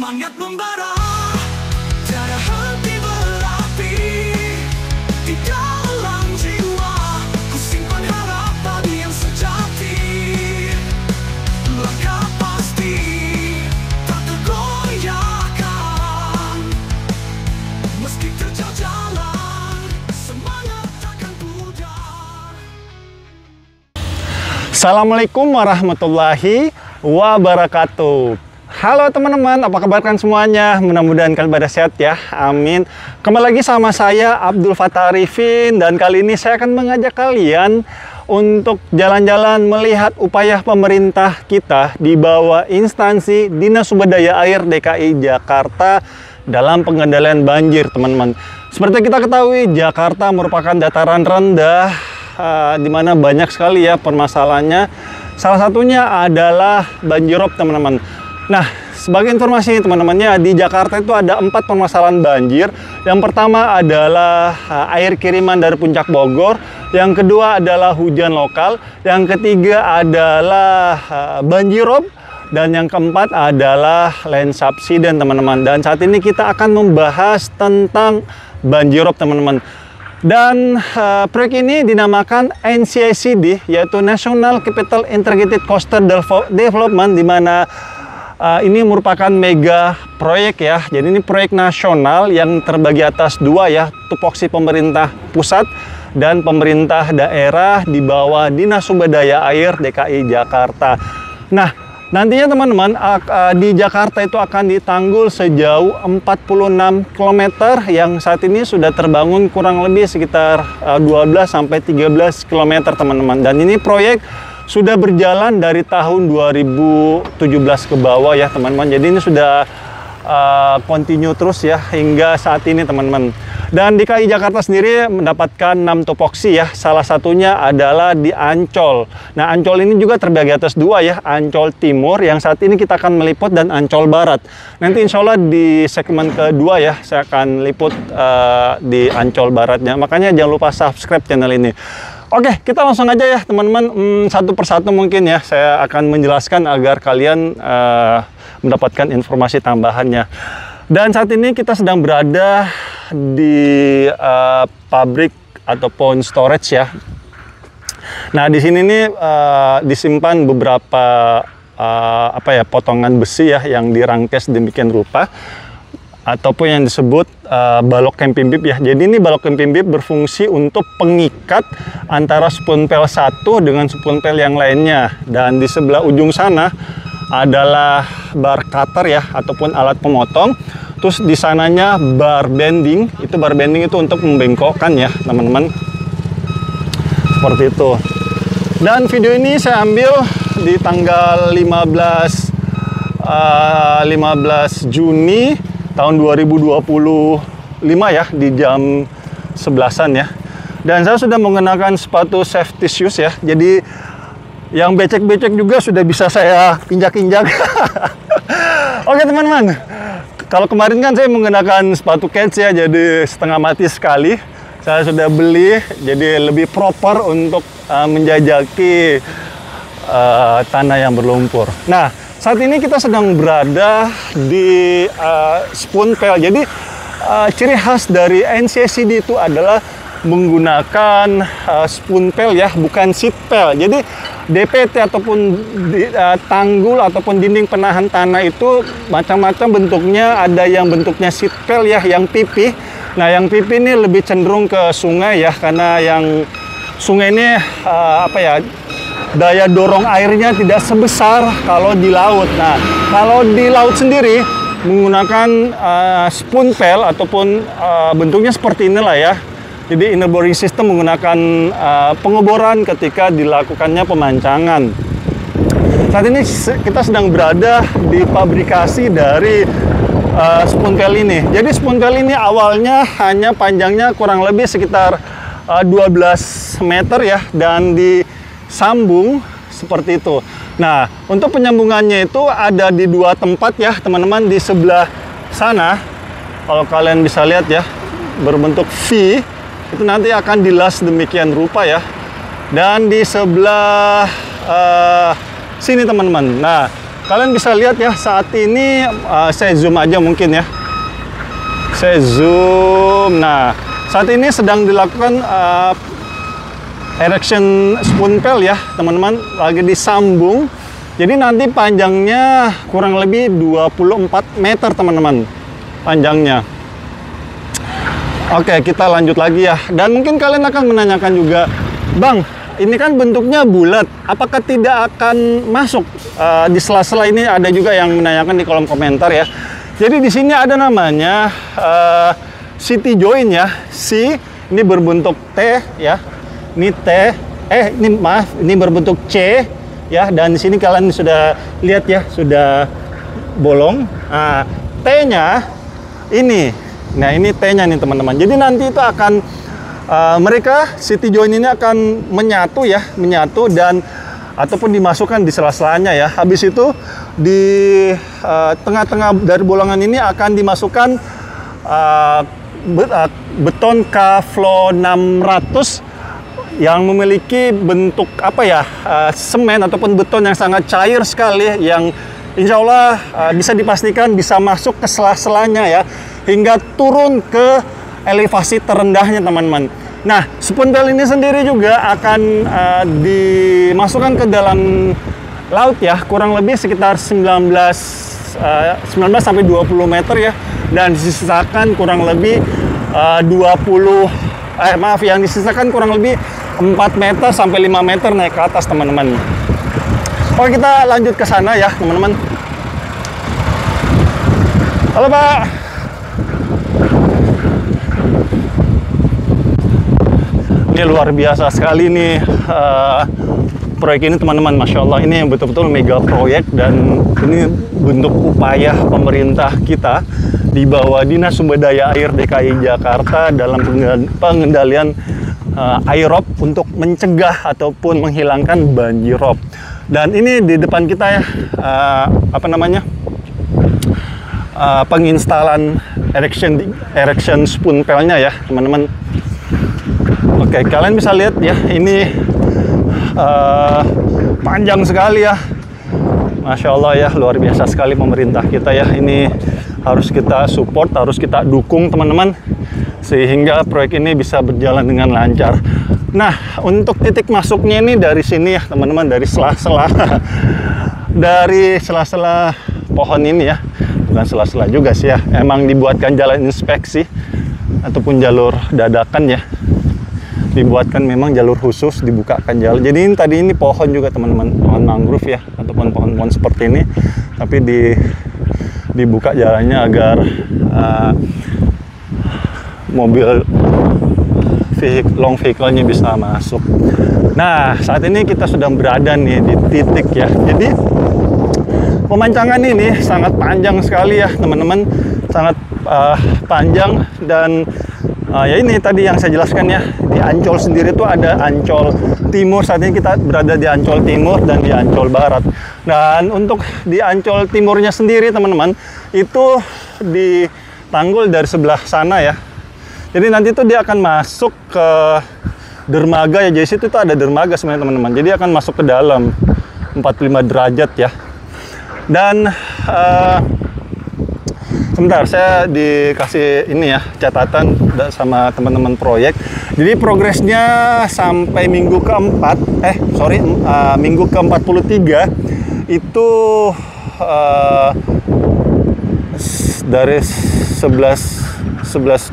Semangat membara, tiada henti berapi di dalam jiwa. Ku simpan harapan yang sejati, langkah pasti tak tergoyahkan. Meski terjal jalan, semangat takkan pudar. Assalamualaikum warahmatullahi wabarakatuh. Halo teman-teman, apa kabar kan semuanya? Mudah-mudahan kalian pada sehat ya, amin. Kembali lagi sama saya Abdul Fattah Arifin, dan kali ini saya akan mengajak kalian untuk jalan-jalan melihat upaya pemerintah kita di bawah instansi Dinas Sumber Daya Air DKI Jakarta dalam pengendalian banjir, teman-teman. Seperti kita ketahui, Jakarta merupakan dataran rendah di mana banyak sekali ya permasalahannya. Salah satunya adalah banjirop, teman-teman. Nah, sebagai informasi teman-temannya, di Jakarta itu ada 4 permasalahan banjir. Yang pertama adalah air kiriman dari puncak Bogor. Yang kedua adalah hujan lokal. Yang ketiga adalah banjirop. Dan yang keempat adalah land subsidence, teman-teman. Dan saat ini kita akan membahas tentang banjirop, teman-teman. Dan proyek ini dinamakan NCICD, yaitu National Capital Integrated Coastal Development, di mana ini merupakan mega proyek ya. Jadi ini proyek nasional yang terbagi atas 2 ya, tupoksi pemerintah pusat dan pemerintah daerah di bawah Dinas Sumber Daya Air DKI Jakarta. Nah, nantinya teman-teman, di Jakarta itu akan ditanggul sejauh 46 km yang saat ini sudah terbangun kurang lebih sekitar 12-13 km, teman-teman. Dan ini proyek sudah berjalan dari tahun 2017 ke bawah ya, teman-teman. Jadi ini sudah continue terus ya hingga saat ini, teman-teman. Dan DKI Jakarta sendiri mendapatkan 6 tupoksi ya. Salah satunya adalah di Ancol. Nah, Ancol ini juga terbagi atas 2 ya, Ancol Timur yang saat ini kita akan meliput, dan Ancol Barat. Nanti insya Allah di segmen kedua ya, saya akan liput di Ancol Baratnya. Makanya jangan lupa subscribe channel ini. Oke, kita langsung aja ya teman-teman, satu persatu mungkin ya saya akan menjelaskan agar kalian mendapatkan informasi tambahannya. Dan saat ini kita sedang berada di pabrik ataupun storage ya. Nah, di sini nih disimpan beberapa potongan besi ya yang dirangkes demikian rupa, ataupun yang disebut balok camping bib ya. Jadi ini balok camping bib berfungsi untuk pengikat antara spoonpel satu dengan spoonpel yang lainnya. Dan di sebelah ujung sana adalah bar cutter ya, ataupun alat pemotong. Terus di sananya bar bending. Itu bar bending itu untuk membengkokkan ya, teman-teman. Seperti itu. Dan video ini saya ambil di tanggal 15 Juni tahun 2025 ya, di jam 11-an ya. Dan saya sudah menggunakan sepatu safety shoes ya. Jadi yang becek-becek juga sudah bisa saya injak-injak. Oke teman-teman, kalau kemarin kan saya menggunakan sepatu kets ya, jadi setengah mati sekali. Saya sudah beli, jadi lebih proper untuk menjajaki tanah yang berlumpur. Nah, saat ini kita sedang berada di spoonpel. Jadi ciri khas dari NCICD itu adalah menggunakan spoonpel ya, bukan seatpel. Jadi DPT ataupun tanggul ataupun dinding penahan tanah itu macam-macam bentuknya. Ada yang bentuknya seatpel ya, yang pipih. Nah, yang pipih ini lebih cenderung ke sungai ya, karena yang sungai ini daya dorong airnya tidak sebesar kalau di laut. Nah, kalau di laut sendiri menggunakan spoonpel ataupun bentuknya seperti inilah ya. Jadi inner boring system menggunakan pengeboran ketika dilakukannya pemancangan. Saat ini kita sedang berada di pabrikasi dari spoonpel ini. Jadi spoonpel ini awalnya hanya panjangnya kurang lebih sekitar 12 meter ya, dan disambung seperti itu. Nah, untuk penyambungannya itu ada di 2 tempat ya, teman-teman. Di sebelah sana, kalau kalian bisa lihat ya, berbentuk V, itu nanti akan dilas demikian rupa ya. Dan di sebelah sini teman-teman. Nah, kalian bisa lihat ya, saat ini saya zoom aja mungkin ya. Saya zoom. Nah, saat ini sedang dilakukan erection spoon pail ya, teman-teman. Lagi disambung. Jadi nanti panjangnya kurang lebih 24 meter, teman-teman. Panjangnya. Oke, kita lanjut lagi ya. Dan mungkin kalian akan menanyakan juga, Bang, ini kan bentuknya bulat, apakah tidak akan masuk di sela-sela ini? Ada juga yang menanyakan di kolom komentar ya. Jadi di sini ada namanya city joint ya. C ini berbentuk T ya. Ini T, ini maaf, ini berbentuk C ya. Dan di sini kalian sudah lihat ya, sudah bolong. Nah, T-nya ini. Nah, ini T-nya nih, teman-teman. Jadi nanti itu akan mereka city joint ini akan menyatu ya, menyatu dan ataupun dimasukkan di sela-selanya ya. Habis itu di tengah-tengah dari bolongan ini akan dimasukkan beton K-Flow 600 yang memiliki bentuk apa ya, semen ataupun beton yang sangat cair sekali, yang insya Allah bisa dipastikan bisa masuk ke sela-selanya ya, hingga turun ke elevasi terendahnya, teman-teman. Nah, spoon pail ini sendiri juga akan dimasukkan ke dalam laut ya, kurang lebih sekitar 19 sampai 20 meter ya, dan disisakan kurang lebih yang disisakan kurang lebih 4 meter sampai 5 meter naik ke atas, teman-teman. Oke, kita lanjut ke sana ya, teman-teman. Halo, Pak. Ini luar biasa sekali nih proyek ini, teman-teman. Masya Allah, ini betul-betul mega proyek, dan ini bentuk upaya pemerintah kita di bawah Dinas Sumber Daya Air DKI Jakarta dalam pengendalian airop untuk mencegah ataupun menghilangkan banjirop. Dan ini di depan kita ya, penginstalan erection spoon pail-nya ya, teman-teman. Oke, kalian bisa lihat ya, ini panjang sekali ya. Masya Allah ya, luar biasa sekali pemerintah kita ya. Ini harus kita support, harus kita dukung, teman-teman, sehingga proyek ini bisa berjalan dengan lancar. Nah, untuk titik masuknya ini dari sini ya, teman-teman, dari sela-sela dari sela-sela pohon ini ya. Bukan sela-sela juga sih ya, emang dibuatkan jalan inspeksi ataupun jalur dadakan ya. Dibuatkan memang jalur khusus, dibukakan jalan. Jadi ini tadi ini pohon juga, teman-teman, pohon mangrove ya, ataupun pohon-pohon seperti ini, tapi dibuka jalannya agar mobil long vehicle-nya bisa masuk. Nah, saat ini kita sudah berada nih di titik ya. Jadi pemancangan ini sangat panjang sekali ya, teman-teman, sangat panjang. Dan ya ini tadi yang saya jelaskan ya, di Ancol sendiri itu ada Ancol Timur. Saat ini kita berada di Ancol Timur dan di Ancol Barat. Dan untuk di Ancol Timurnya sendiri, teman-teman, itu ditanggul dari sebelah sana ya. Jadi nanti itu dia akan masuk ke dermaga ya. Jadi situ itu ada dermaga sebenarnya, teman-teman. Jadi akan masuk ke dalam 45 derajat ya. Dan sebentar, saya dikasih ini ya, catatan sama teman-teman proyek. Jadi progresnya sampai minggu keempat, minggu ke-43 itu dari 11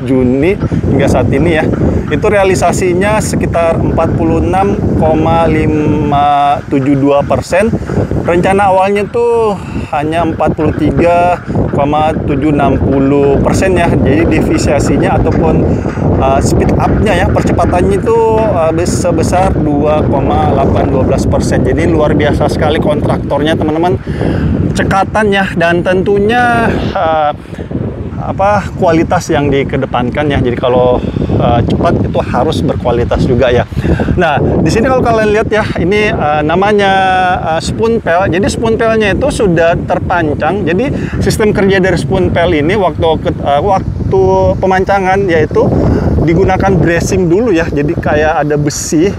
Juni hingga saat ini ya, itu realisasinya sekitar 46,572%. Rencana awalnya tuh hanya 43,760% ya. Jadi deviasinya ataupun speed up-nya ya, percepatannya itu sebesar 2,812%. Jadi luar biasa sekali kontraktornya, teman-teman, cekatannya, dan tentunya kualitas yang dikedepankan ya. Jadi kalau cepat itu harus berkualitas juga ya. Nah, di sini kalau kalian lihat ya, ini namanya spoon pail. Jadi spoon pail-nya itu sudah terpancang. Jadi sistem kerja dari spoon pail ini waktu pemancangan yaitu digunakan bracing dulu ya. Jadi kayak ada besi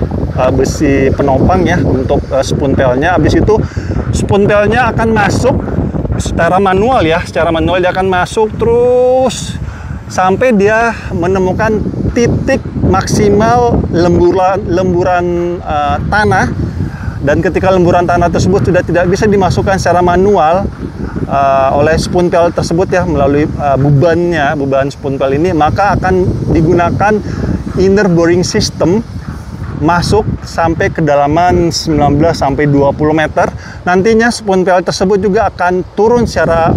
penopang ya untuk spuntelnya. Habis itu spuntelnya akan masuk secara manual ya. Secara manual dia akan masuk terus sampai dia menemukan titik maksimal lemburan tanah. Dan ketika lemburan tanah tersebut sudah tidak bisa dimasukkan secara manual oleh spuntel tersebut ya, melalui beban spuntel ini, maka akan digunakan inner boring system masuk sampai kedalaman 19 sampai 20 meter. Nantinya spuntel tersebut juga akan turun secara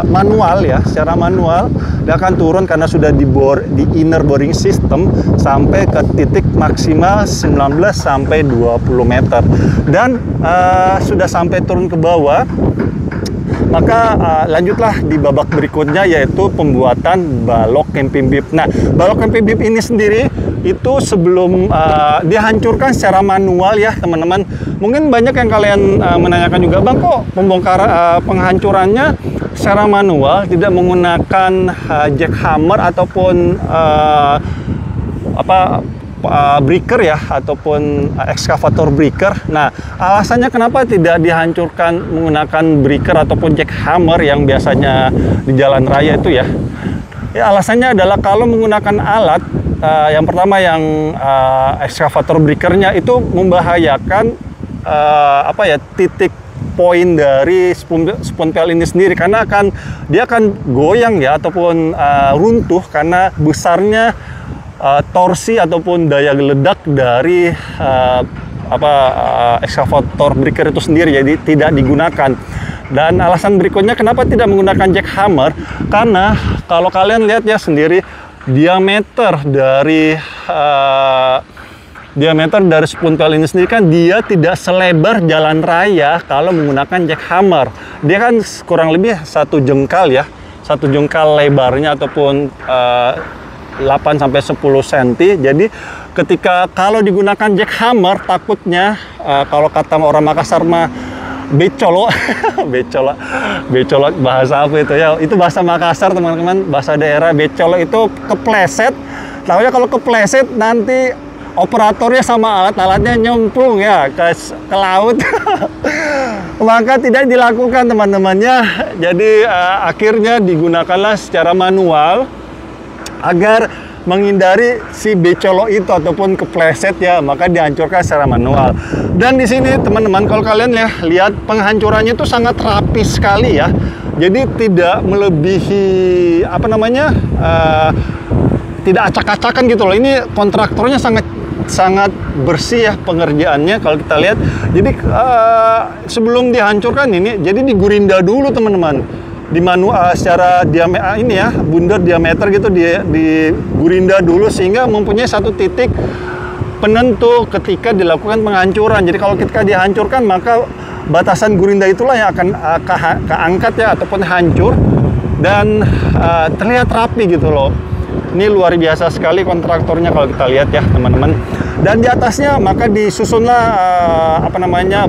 manual ya, secara manual dia akan turun karena sudah di inner boring system sampai ke titik maksimal 19 sampai 20 meter. Dan sudah sampai turun ke bawah, maka lanjutlah di babak berikutnya, yaitu pembuatan balok camping bib. Nah, balok camping bib ini sendiri itu sebelum dihancurkan secara manual ya teman-teman. Mungkin banyak yang kalian menanyakan juga, Bang, kok penghancurannya secara manual, tidak menggunakan jackhammer ataupun breaker ya, ataupun ekskavator breaker. Nah, alasannya kenapa tidak dihancurkan menggunakan breaker ataupun jackhammer yang biasanya di jalan raya itu ya? Ya, alasannya adalah kalau menggunakan alat, yang pertama yang ekskavator breakernya itu membahayakan titik poin dari spuntel ini sendiri, karena dia akan goyang ya, ataupun runtuh karena besarnya torsi ataupun daya geledak dari ekskavator breaker itu sendiri, jadi tidak digunakan. Dan alasan berikutnya kenapa tidak menggunakan jackhammer, karena kalau kalian lihat ya sendiri, diameter dari spuntel ini sendiri kan dia tidak selebar jalan raya kalau menggunakan jackhammer. Dia kan kurang lebih 1 jengkal ya, 1 jengkal lebarnya, ataupun 8 sampai 10 cm. Jadi ketika kalau digunakan jackhammer, takutnya kalau kata orang Makassar mah becolok, becolok bahasa apa itu ya? Itu bahasa Makassar teman-teman, bahasa daerah. Becolok itu kepleset. Tahunya kalau kepleset nanti operatornya sama alat-alatnya nyemplung ya ke laut. Maka tidak dilakukan teman-temannya. Jadi akhirnya digunakanlah secara manual agar menghindari si becolok itu ataupun kepleset ya, maka dihancurkan secara manual. Dan di sini teman-teman, kalau kalian ya lihat, penghancurannya itu sangat rapi sekali ya. Jadi tidak melebihi tidak acak-acakan gitu loh. Ini kontraktornya sangat bersih ya pengerjaannya kalau kita lihat. Jadi sebelum dihancurkan ini, jadi digurinda dulu teman-teman. Di manual secara bundar diameter gitu, digurinda dulu sehingga mempunyai satu titik penentu ketika dilakukan penghancuran. Jadi kalau ketika dihancurkan, maka batasan gurinda itulah yang akan keangkat ya, ataupun hancur, dan terlihat rapi gitu loh. Ini luar biasa sekali kontraktornya kalau kita lihat ya teman-teman. Dan di atasnya maka disusunlah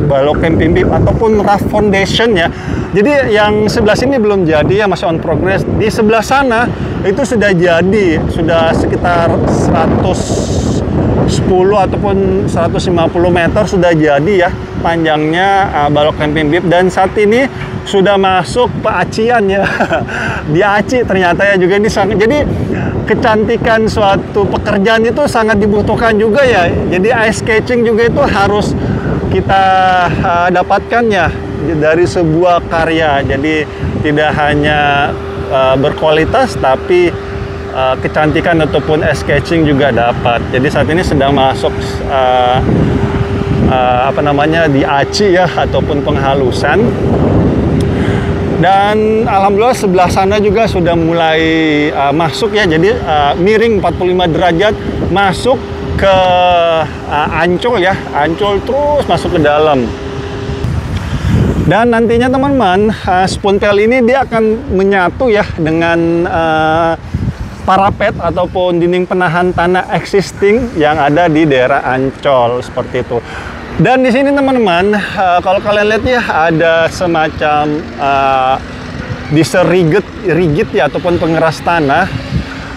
balok camping bib ataupun raft foundation ya. Jadi yang sebelah sini belum jadi ya, masih on progress. Di sebelah sana itu sudah jadi, sudah sekitar 110 ataupun 150 meter sudah jadi ya panjangnya balok camping bib. Dan saat ini sudah masuk peacian ya. Diaci ternyata ya juga ini sangat. Jadi kecantikan suatu pekerjaan itu sangat dibutuhkan juga ya. Jadi ice sketching juga itu harus kita dapatkan ya dari sebuah karya. Jadi tidak hanya berkualitas, tapi kecantikan ataupun ice sketching juga dapat. Jadi saat ini sedang masuk diaci ya, ataupun penghalusan. Dan alhamdulillah sebelah sana juga sudah mulai masuk ya, jadi miring 45 derajat masuk ke ancol ya, ancol terus masuk ke dalam. Dan nantinya teman-teman, spuntel ini dia akan menyatu ya dengan parapet ataupun dinding penahan tanah existing yang ada di daerah Ancol seperti itu. Dan di sini teman-teman, kalau kalian lihat ya, ada semacam diesel rigid ya, ataupun pengeras tanah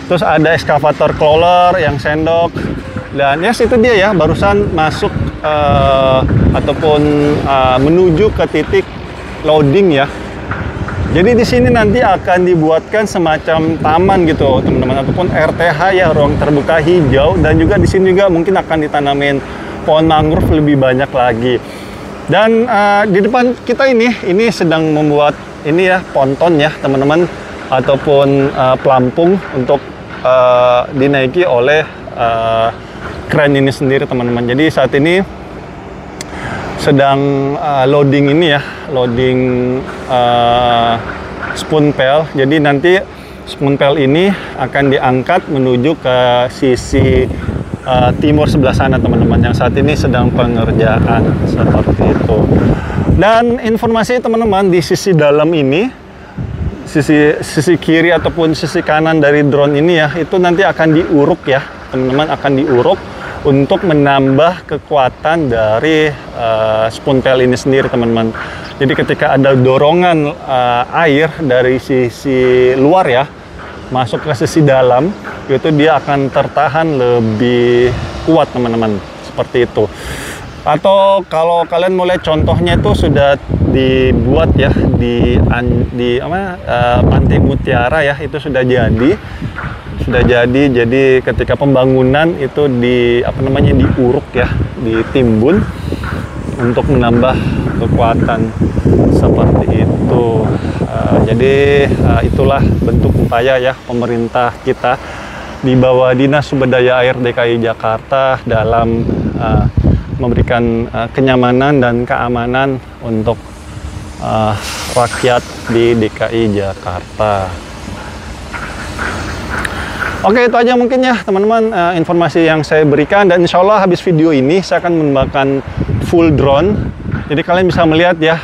Terus ada ekskavator crawler yang sendok. Dan yes, itu dia ya, barusan masuk ataupun menuju ke titik loading ya. Jadi di sini nanti akan dibuatkan semacam taman gitu teman-teman, ataupun RTH ya, ruang terbuka hijau, dan juga di sini juga mungkin akan ditanamin pohon mangrove lebih banyak lagi. Dan di depan kita ini sedang membuat ini ya, ponton ya teman-teman, ataupun pelampung untuk dinaiki oleh kren ini sendiri teman-teman. Jadi saat ini sedang loading ini ya, loading spoon pail. Jadi nanti spoon pail ini akan diangkat menuju ke sisi timur sebelah sana teman-teman, yang saat ini sedang pengerjaan seperti itu. Dan informasi teman-teman, di sisi dalam ini, sisi kiri ataupun sisi kanan dari drone ini ya, itu nanti akan diuruk ya teman-teman, akan diuruk untuk menambah kekuatan dari spoon pail ini sendiri teman-teman. Jadi ketika ada dorongan air dari sisi luar ya masuk ke sisi dalam, itu dia akan tertahan lebih kuat teman-teman, seperti itu. Atau kalau kalian mau lihat contohnya, itu sudah dibuat ya di Pantai Mutiara ya, itu sudah jadi. Jadi ketika pembangunan itu diuruk ya, ditimbun untuk menambah kekuatan seperti itu. Jadi itulah bentuk upaya ya pemerintah kita di bawah Dinas Sumber Daya Air DKI Jakarta dalam memberikan kenyamanan dan keamanan untuk rakyat di DKI Jakarta. Oke, itu aja mungkin ya teman-teman informasi yang saya berikan, dan insya Allah habis video ini saya akan menggunakan full drone. Jadi kalian bisa melihat ya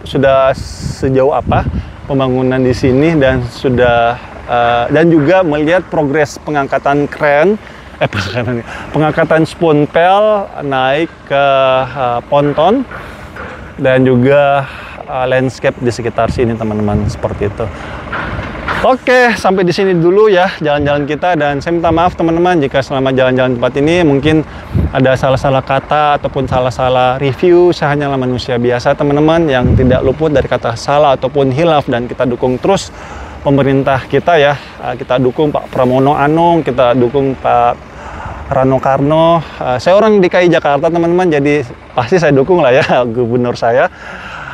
sudah sejauh apa pembangunan di sini, dan dan juga melihat progres pengangkatan kren, pengangkatan spoon pail naik ke ponton, dan juga landscape di sekitar sini teman-teman, seperti itu. Oke, sampai di sini dulu ya jalan-jalan kita, dan saya minta maaf teman-teman jika selama jalan-jalan tempat ini mungkin ada salah-salah kata ataupun salah-salah review. Saya hanyalah manusia biasa teman-teman yang tidak luput dari kata salah ataupun hilaf, dan kita dukung terus pemerintah kita ya. Kita dukung Pak Pramono Anung, kita dukung Pak Rano Karno. Saya orang DKI Jakarta teman-teman, jadi pasti saya dukung lah ya gubernur saya.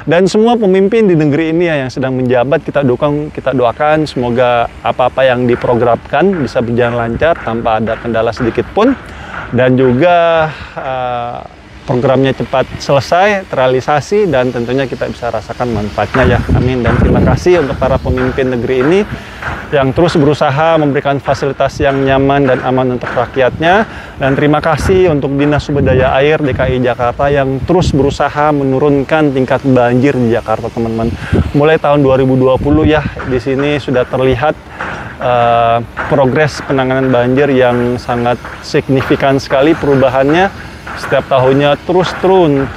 Dan semua pemimpin di negeri ini ya yang sedang menjabat, kita dukung, kita doakan semoga apa-apa yang diprogramkan bisa berjalan lancar tanpa ada kendala sedikit pun, dan juga programnya cepat selesai, terrealisasi, dan tentunya kita bisa rasakan manfaatnya ya. Amin. Dan terima kasih untuk para pemimpin negeri ini yang terus berusaha memberikan fasilitas yang nyaman dan aman untuk rakyatnya. Dan terima kasih untuk Dinas Sumber Daya Air DKI Jakarta yang terus berusaha menurunkan tingkat banjir di Jakarta teman-teman. Mulai tahun 2020 ya, di sini sudah terlihat progres penanganan banjir yang sangat signifikan sekali perubahannya. Setiap tahunnya terus turun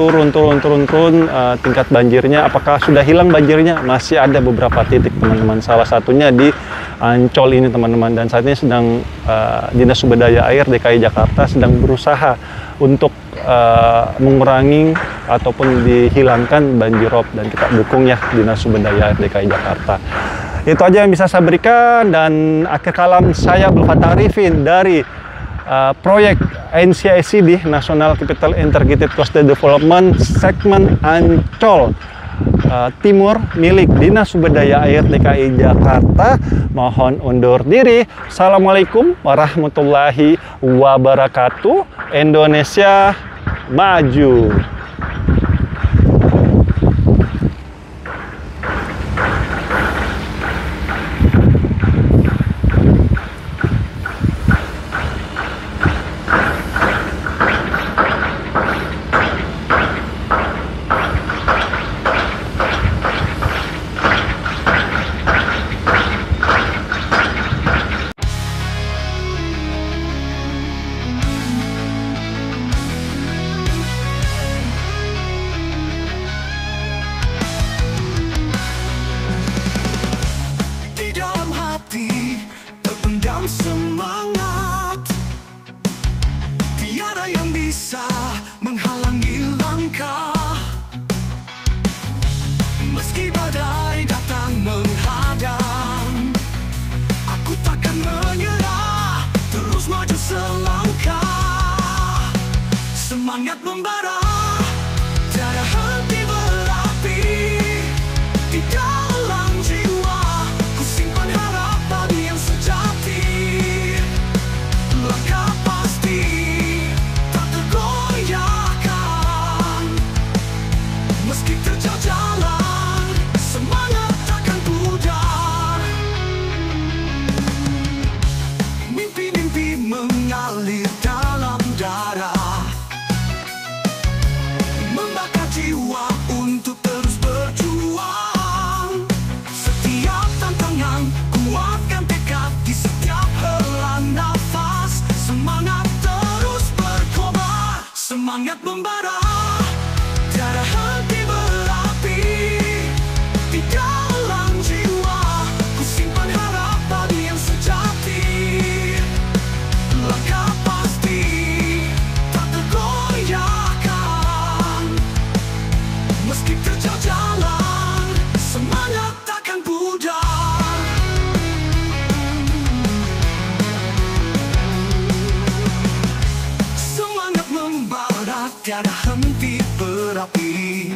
tingkat banjirnya. Apakah sudah hilang banjirnya? Masih ada beberapa titik teman-teman. Salah satunya di Ancol ini teman-teman. Dan saat ini sedang Dinas Sumber Daya Air DKI Jakarta sedang berusaha untuk mengurangi ataupun dihilangkan banjirop, dan kita dukung ya Dinas Sumber Daya Air DKI Jakarta. Itu aja yang bisa saya berikan, dan akhir kalam saya Abdul Fattah Arifin dari proyek NCICD National Capital Integrated Coastal Development segmen Ancol Timur milik Dinas Sumber Daya Air DKI Jakarta. Mohon undur diri. Assalamualaikum warahmatullahi wabarakatuh. Indonesia maju. Semangat membara, tiada henti berapi di dalam jiwa. Ku simpan harap padi yang sejati. Langkah pasti tak tergoyahkan. Meski terjal jalan, semangat takkan pudar. Mimpi-mimpi mengalir dalam darah, membakar jiwa untuk terus berjuang. Setiap tantangan, kuatkan tekad di setiap hela nafas. Semangat terus berkobar, semangat membara, tiada henti berapi di dalam jiwa. Ku simpan harap padi yang sejati. Langkah pasti tak tergoyahkan. Meski terjal jalan, semangat takkan pudar. Semangat membara, tiada henti berapi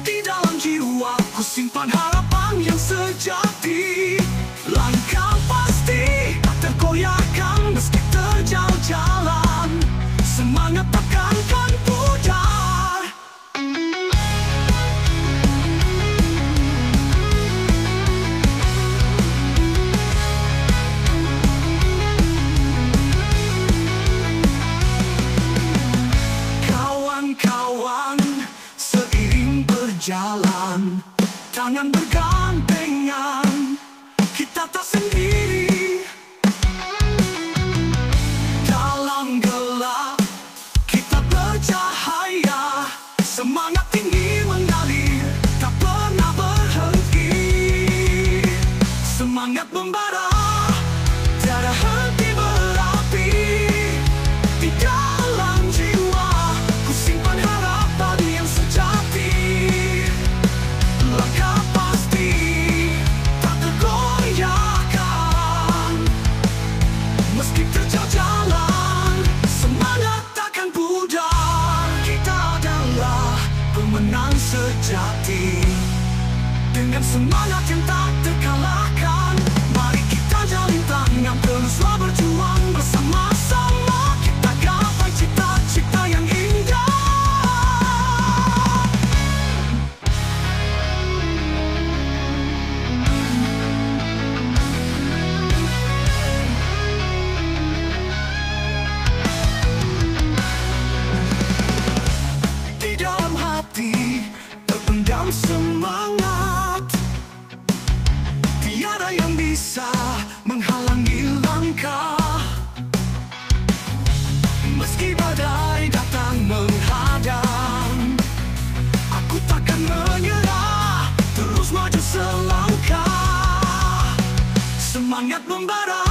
di dalam jiwa. Ku simpan harapan yang sejati. Langkah pasti tak tergoyahkan. Meski terjal jalan, semangat takkan pudar. Kawan-kawan, seiring berjalan, tangan bergandengan, kita tak sendiri. Dalam gelap, kita bercahaya. Semangat tinggi mengalir, tak pernah berhenti. Semangat membara, tiada henti berapi di dalam jiwa. Ku simpan harap padi yang sejati. Langkah pasti tak tergoyahkan. Meski terjal jalan, semangat takkan pudar. Kita adalah pemenang sejati. Dengan semangat yang tak terkalahkan, mari kita jalin tangan, teruslah berjuang bersama-sama. Kita gapai cita-cita yang indah. Di dalam hati terpendam semangat. Tiada yang bisa menghalangi langkah. Meski badai datang menghadang, aku takkan menyerah, terus maju selangkah. Semangat membara,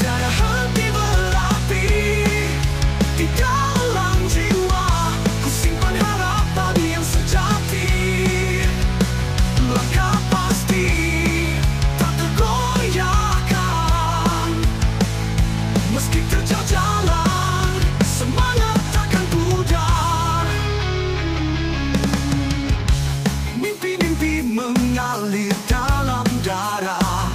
tiada henti berapi di dalam jiwa. Ku simpan harap padi yang sejati. Langkah pasti tak tergoyahkan. Meski terjal jalan, semangat takkan pudar. Mimpi-mimpi mengalir dalam darah,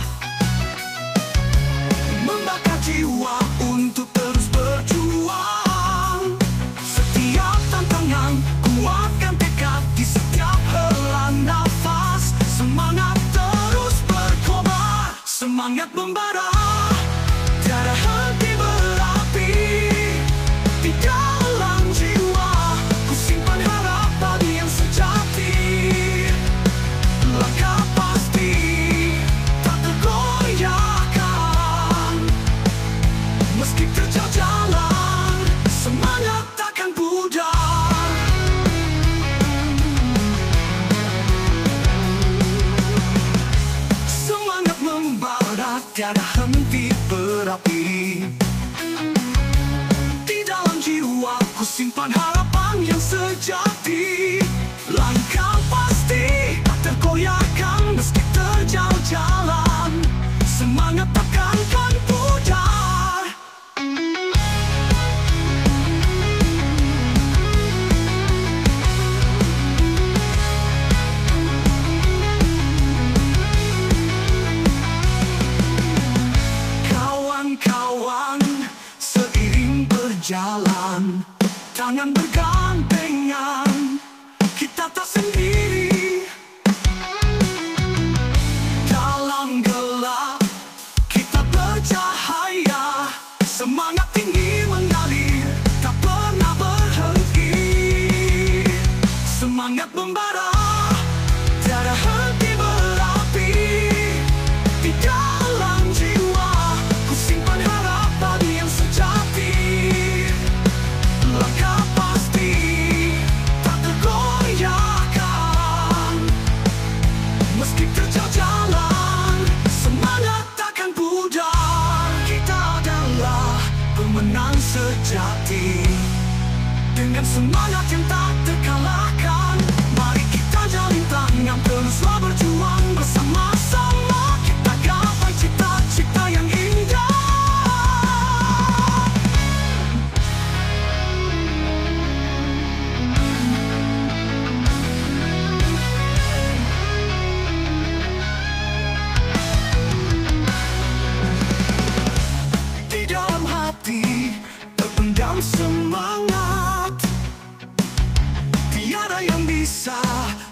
yang bisa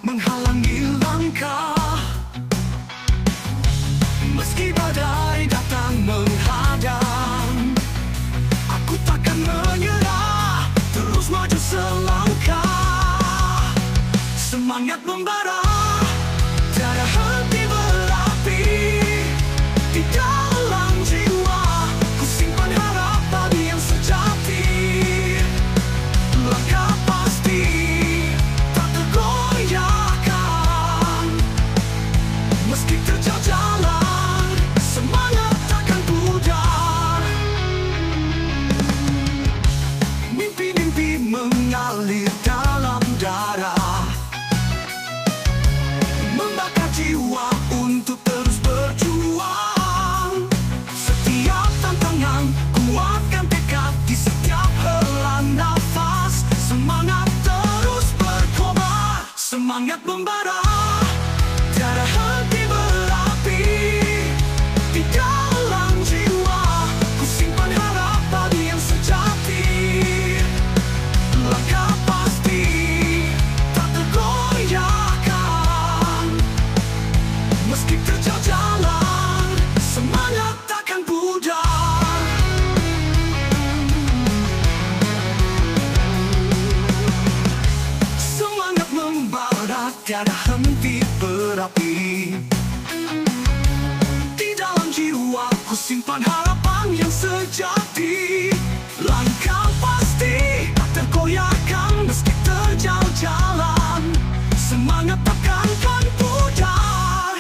menghalangi langkah. Meski badai datang menghadang, aku takkan menyerah, terus maju selangkah. Semangat membara, tiada henti berapi. Di dalam jiwa, ku simpan harapan yang sejati. Langkah pasti, tak tergoyahkan. Meski terjal jalan, semangat takkan pudar. Mimpi-mimpi mengalir dalam darah, membakar jiwa untuk terus berjuang. Setiap tantangan, kuatkan tekad di setiap hela nafas. Semangat terus berkobar, semangat membara, tiada henti berapi. Di dalam jiwa, ku simpan harapan yang sejati. Langkah pasti, tak tergoyahkan. Meski terjal jalan, semangat takkan pudar. Semangat membara, tiada henti berapi. Di dalam jiwa, ku simpan harapan yang sejati. Langkah pasti, tak tergoyahkan. Meski terjal jalan, semangat takkan pudar.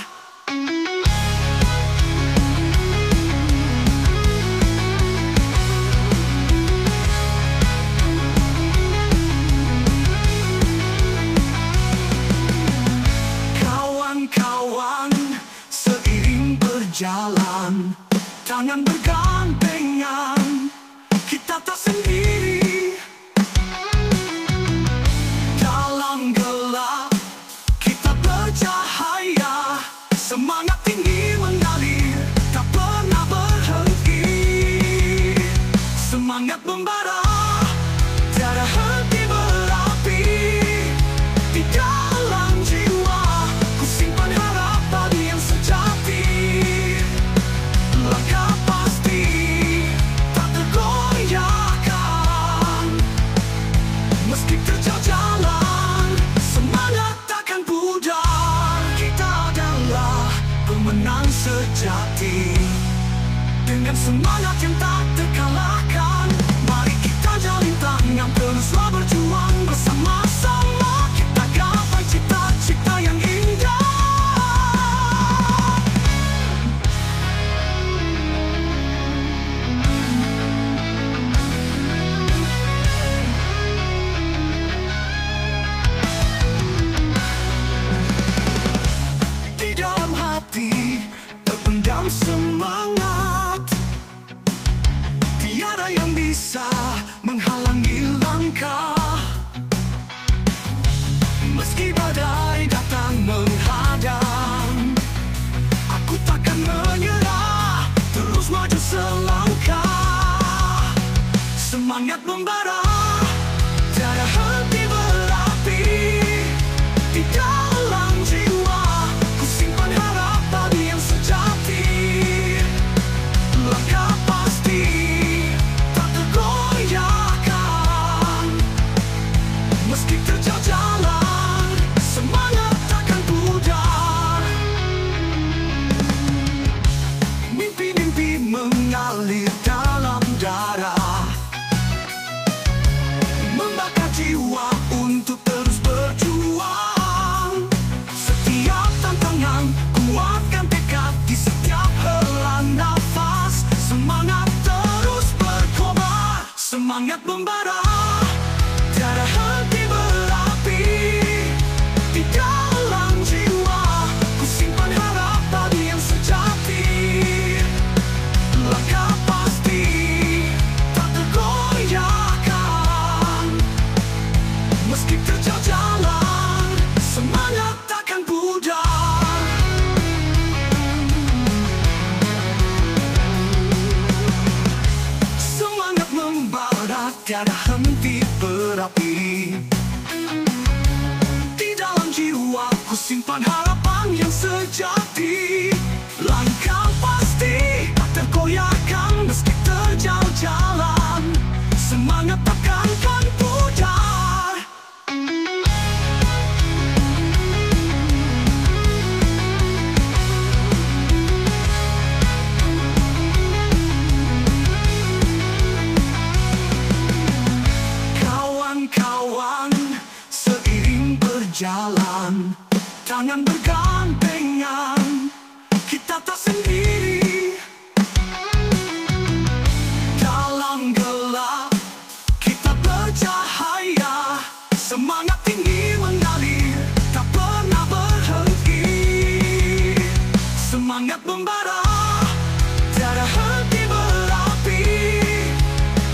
Kawan-kawan, seiring berjalan, tangan bergandengan, kita tak sendiri. Dalam gelap, kita bercahaya. Semangat tinggi mengalir, tak pernah berhenti. Semangat membara, tiada henti berapi. Di dalam jiwa, ku simpan harapan yang sejati. Langkah pasti, tak tergoyahkan. Meski terjal jalan, semangat takkan pudar. Kita adalah pemenang sejati, dengan semangat yang tak terkalahkan. Mari kita jalin tangan, teruslah berjuang bersama-sama. Kita gapai cita-cita yang indah. Di dalam hati terpendam semangat, tiada yang bisa menghalangi langkah. Meski badai datang menghadang, aku takkan menyerah, terus maju selangkah. Semangat membara, tiada henti berapi. Di dalam jiwa, ku simpan harapan yang sejati. Langkah pasti, tak tergoyahkan. Meski terjal jalan, semangat takkan pudar. Mimpi-mimpi mengalir dalam darah, membakar jiwa untuk terus berjuang. Setiap tantangan, kuatkan tekad di setiap hela nafas. Semangat terus berkobar, semangat membara, tiada henti berapi. simpan harapan yang sejati. Langkah pasti tak tergoyahkan meski terjal jalan. Semangat takkan pudar. Kawan-kawan, seiring berjalan, tangan bergandengan, kita tak sendiri. Dalam gelap kita bercahaya, semangat tinggi mengalir, tak pernah berhenti. Semangat membara, tiada henti berapi.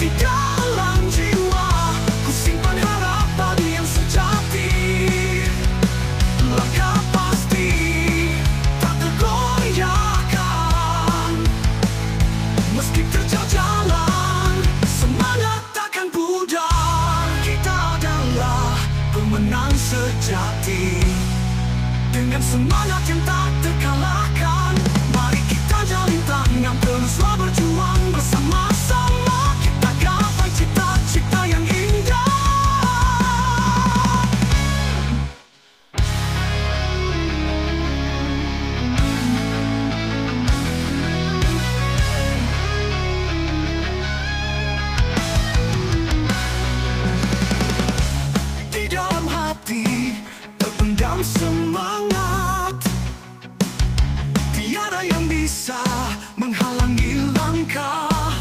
Di dalam jiwa ku simpan harapan yang sejati. Langkah pasti tak tergoyahkan meski terjal jalan. Semangat takkan pudar. Kita adalah pemenang sejati. Dengan semangat yang tak terkalahkan, mari kita jalin tangan, teruslah berjuang bersama-sama. Kita gapai cita-cita yang indah. Di dalam hati terpendam semangat, tiada yang bisa menghalangi langkah.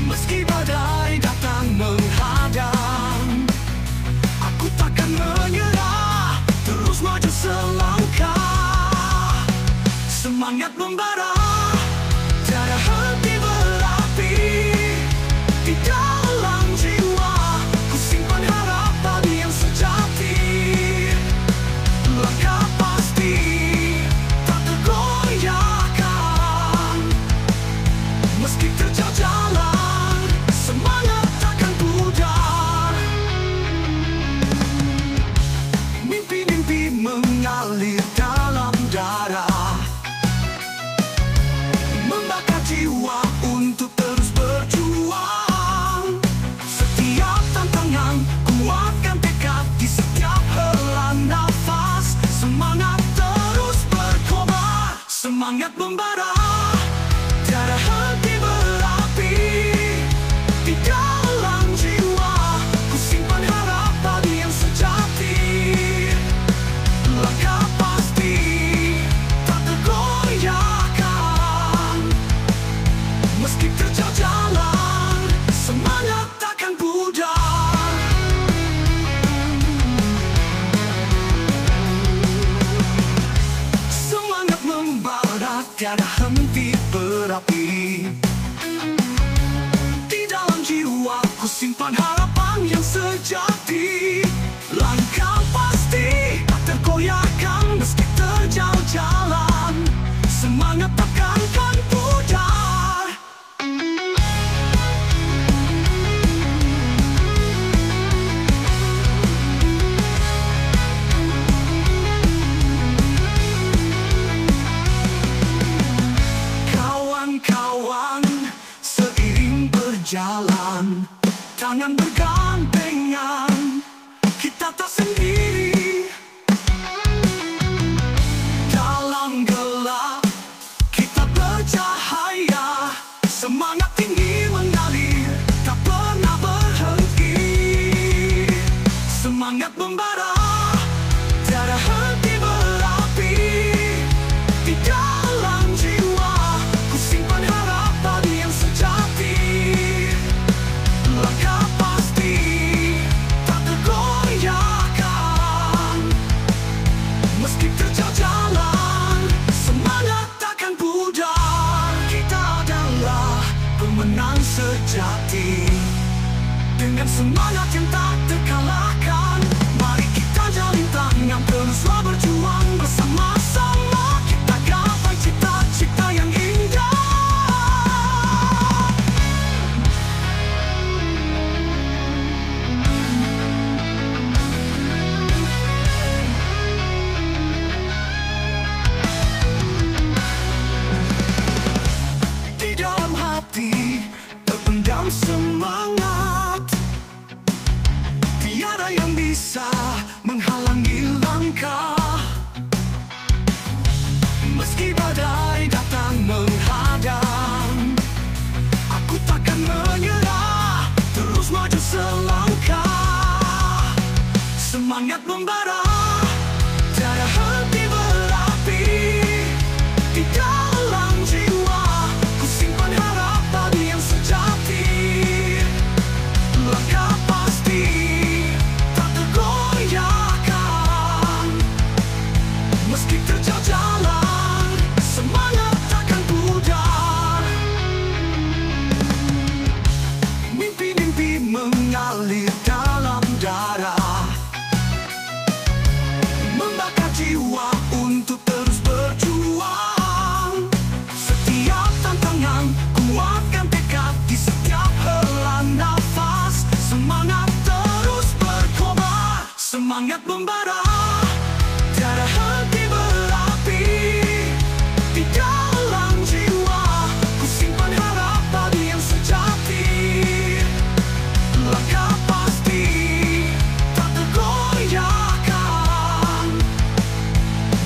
Meski badai datang menghadang, aku takkan menyerah, terus maju selangkah. Semangat membara, tiada henti berapi. Di dalam jiwa ku simpan harapan yang sejati. Langkah pasti tak tergoyahkan meski terjal jalan. Semangat takkan pudar. Mimpi-mimpi mengalir dalam darah, membakar jiwa untuk terus berjuang. Setiap tantangan kuatkan tekad di setiap hela nafas. Semangat terus berkobar, semangat membara, tiada henti berapi. Di dalam jiwa ku simpan harapan yang sejati. Langkah pasti tak tergoyahkan meski terjal jalan. Semangat takkan pudar. Semangat membara, tiada henti berapi. Di dalam jiwa ku simpan harapan yang sejati. Langkah pasti tak tergoyahkan meski terjal jalan. Semangat takkan pudar. Kawan-kawan, seiring berjalan, tangan bergandengan, kita tak sendiri. Dalam gelap kita bercahaya, semangat tinggi mengalir, tak pernah berhenti. Semangat membara, tiada henti berapi. Di dalam jiwa ku simpan harapan yang sejati. Langkah pasti tak tergoyahkan meski terjal jalan. Semangat takkan pudar. Kita adalah pemenang sejati. Dengan semangat yang tak terkalahkan, mari ada yang bisa menghalangi langkah. Meski badai datang menghadang, aku takkan menyerah, terus maju selangkah. Semangat membara, tiada henti berapi. Di dalam jiwa, ku simpan harap padi yang sejati. Langkah pasti, tak tergoyahkan. Meski terjal jalan, semangat takkan pudar. Mimpi-mimpi mengalir dalam darah, membakar jiwa untuk terus berjuang. Setiap tantangan, kuatkan tekad di setiap hela nafas. Semangat terus berkobar, semangat membara, tiada henti berapi. Di dalam jiwa, ku simpan harap padi yang sejati. Langkah pasti, tak tergoyahkan.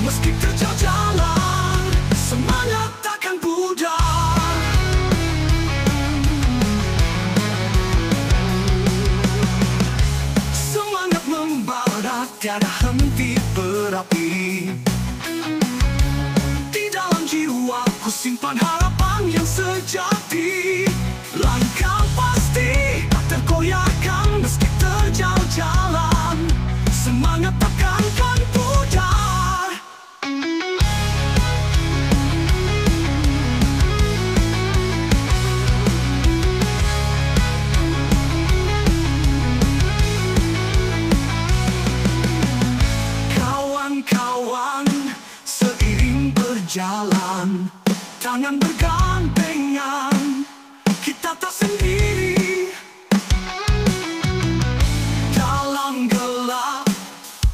Meski terjal jalan, semangat takkan pudar. Semangat membara, tiada henti berapi. Di dalam jiwa, ku simpan harapan yang sejati. Langkah pasti, tak tergoyahkan. Meski terjal jalan, semangat takkan pudar. Kawan-kawan, seiring berjalan, tangan bergandengan, kita tak sendiri. Dalam gelap,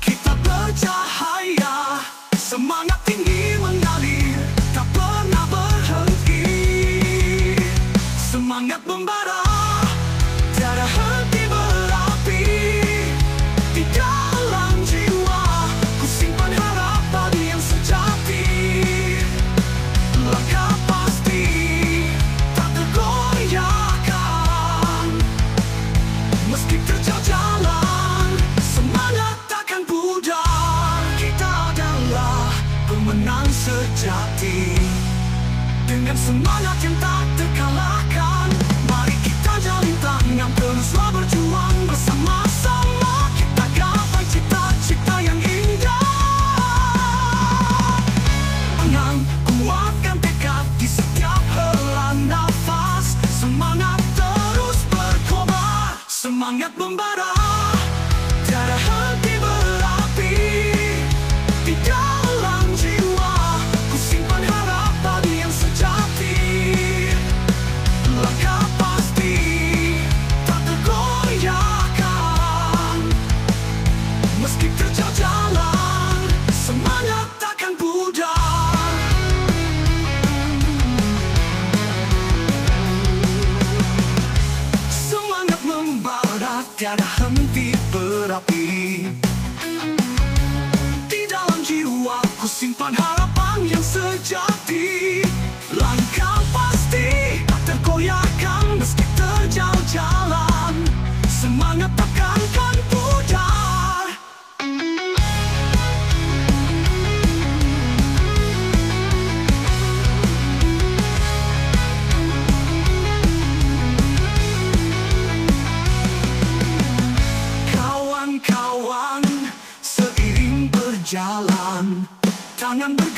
kita bercahaya. Semangat tinggi mengalir, tak pernah berhenti. Semangat membara, tiada henti berapi. Di dalam jiwa, ku simpan harap padi yang sejati. Langkah pasti, tak tergoyahkan. Meski terjal jalan, semangat takkan pudar. Kita adalah pemenang sejati. Dengan semangat yang tak terkalahkan, mari kita jalin tangan, teruslah berjuang bersama-sama. Kita gapai cita-cita yang indah. Jangan kuatkan tekad di setiap hela nafas. Semangat terus berkobar, semangat membara, tiada henti berapi. Di dalam jiwa, ku simpan harap padi yang sejati. Langkah pasti, tak tergoyahkan. Meski terjal jalan, semangat takkan pudar. Semangat membara, tiada henti berapi. Di dalam jiwa, ku simpan harapan yang sejati. Langkah pasti, tak tergoyahkan. Meski terjal jalan, semangat takkan pudar. Kawan-kawan, seiring berjalan, tangan bergandengan,